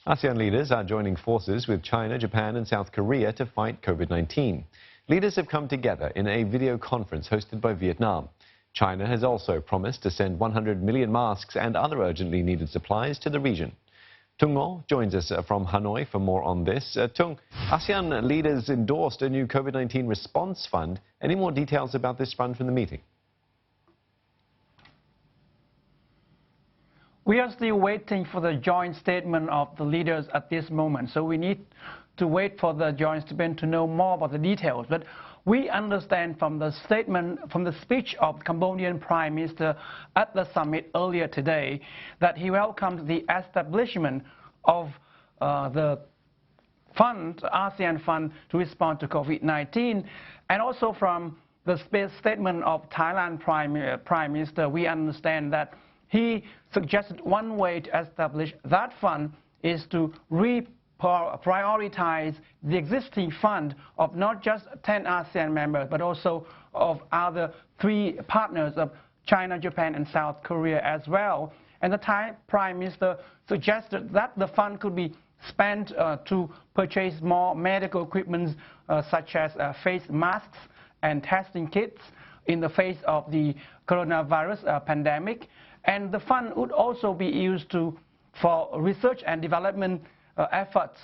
ASEAN leaders are joining forces with China, Japan and South Korea to fight COVID-19. Leaders have come together in a video conference hosted by Vietnam. China has also promised to send 100 million masks and other urgently needed supplies to the region. Tung Ngo joins us from Hanoi for more on this. Tung, ASEAN leaders endorsed a new COVID-19 response fund. Any more details about this fund from the meeting? We are still waiting for the joint statement of the leaders at this moment, so we need to wait for the joint statement to know more about the details. But we understand from the statement, from the speech of Cambodian Prime Minister at the summit earlier today, that he welcomes the establishment of the fund, ASEAN Fund, to respond to COVID-19, and also from the statement of Thailand Prime Minister, we understand that he suggested one way to establish that fund is to prioritize the existing fund of not just 10 ASEAN members, but also of other 3 partners of China, Japan, and South Korea as well. And the Thai Prime Minister suggested that the fund could be spent to purchase more medical equipment such as face masks and testing kits in the face of the coronavirus pandemic. And the fund would also be used for research and development efforts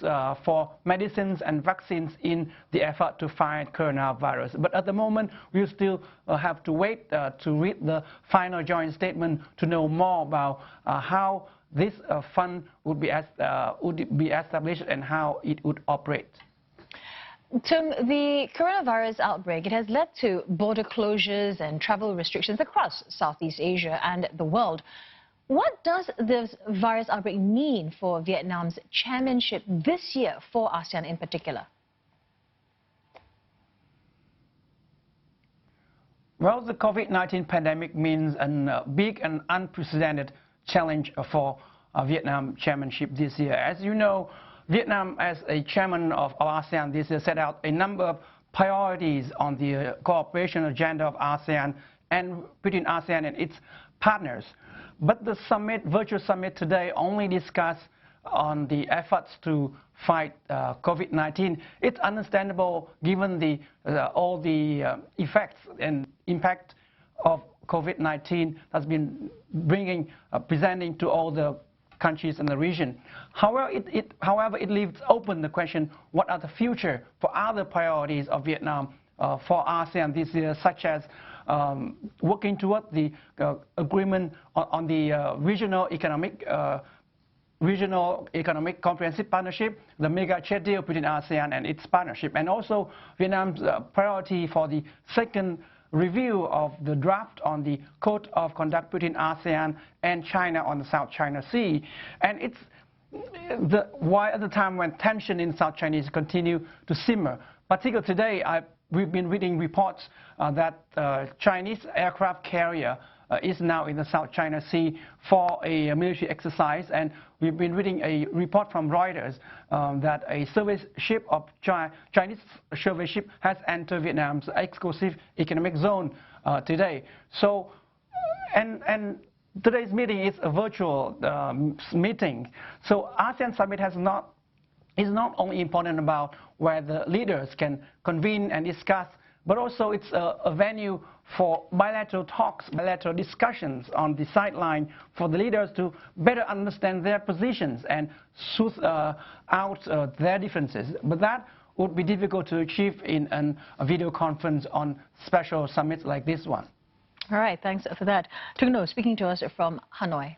for medicines and vaccines in the effort to fight coronavirus. But at the moment, we still have to wait to read the final joint statement to know more about how this fund would be established and how it would operate. Tung, the coronavirus outbreak, it has led to border closures and travel restrictions across Southeast Asia and the world. What does this virus outbreak mean for Vietnam's chairmanship this year for ASEAN in particular? Well, the COVID-19 pandemic means a big and unprecedented challenge for Vietnam chairmanship this year. As you know, Vietnam, as a chairman of ASEAN this year, set out a number of priorities on the cooperation agenda of ASEAN and between ASEAN and its partners. But the summit, virtual summit today, only discussed on the efforts to fight COVID-19. It's understandable given all the effects and impact of COVID-19 has been presenting to all the countries in the region. However, it leaves open the question, what are the future for other priorities of Vietnam for ASEAN this year, such as working toward the agreement on the regional economic comprehensive partnership, the mega trade deal between ASEAN and its partnership, and also Vietnam's priority for the second review of the draft on the Code of Conduct between ASEAN and China on the South China Sea. And it's why at the time when tension in South China Sea continue to simmer. Particularly today, we've been reading reports that Chinese aircraft carrier is now in the South China Sea for a military exercise, and we've been reading a report from Reuters that a survey ship of Chinese survey ship has entered Vietnam's exclusive economic zone today. So, and today's meeting is a virtual meeting. So ASEAN Summit is not only important about where the leaders can convene and discuss, but also it's a venue for bilateral talks, bilateral discussions on the sideline for the leaders to better understand their positions and smooth out their differences. But that would be difficult to achieve in a video conference on special summits like this one. All right, thanks for that. Tung Ngo speaking to us from Hanoi.